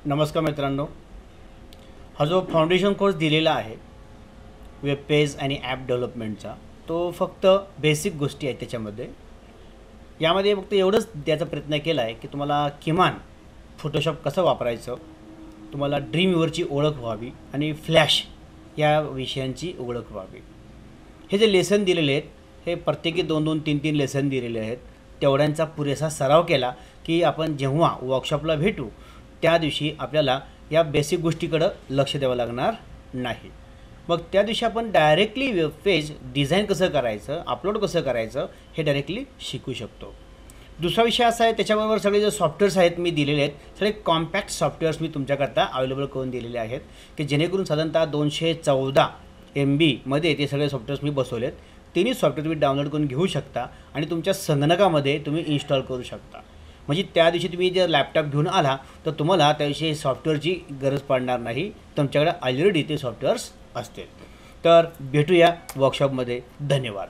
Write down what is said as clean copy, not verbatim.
नमस्कार मित्रांनो, हा जो फाउंडेशन कोर्स दिलेला आहे वेब पेज आणि ॲप डेव्हलपमेंटचा, तो फक्त बेसिक गोष्टी आहेत त्याच्यामध्ये. यामध्ये फक्त एवढंच द्यायचा प्रयत्न केला आहे की तुम्हाला किमान फोटोशॉप कसं वापरायचं, तुम्हाला ड्रीमव्हीवरची ओळख व्हावी आणि फ्लॅश या विषयांची ओळख व्हावी. हे जे लेसन दिलेले आहेत हे प्रत्येकी 2-2, 3-3 लेसन दिलेले आहेत. तेवढ्यांचा पुरेसा सराव केला की आपण जेव्हा वर्कशॉपला भेटू त्या दिवशी आपल्याला या बेसिक गोष्टीकडं लक्ष द्यावं लागणार नाही. मग त्या दिवशी आपण डायरेक्टली वेब पेज डिझाईन कसं करायचं, अपलोड कसं करायचं हे डायरेक्टली शिकू शकतो. दुसरा विषय असा आहे, त्याच्याबरोबर सगळे जे सॉफ्टवेअर्स आहेत मी दिलेले आहेत, सगळे कॉम्पॅक्ट सॉफ्टवेअर्स मी तुमच्याकरता अवेलेबल करून दिलेले आहेत की जेणेकरून साधारणतः 214 MB मध्ये ते सगळे सॉफ्टवेअर्स मी बसवलेत. तिन्ही सॉफ्टवेअर तुम्ही डाउनलोड करून घेऊ शकता आणि तुमच्या संगणकामध्ये तुम्ही इन्स्टॉल करू शकता. म्हणजे त्या दिवशी तुम्ही जर लॅपटॉप घेऊन आला तर तुम्हाला त्या दिवशी सॉफ्टवेअरची गरज पडणार नाही, तुमच्याकडे ऑलरेडी ते सॉफ्टवेअर्स असतील. तर भेटूया वर्कशॉपमध्ये. धन्यवाद.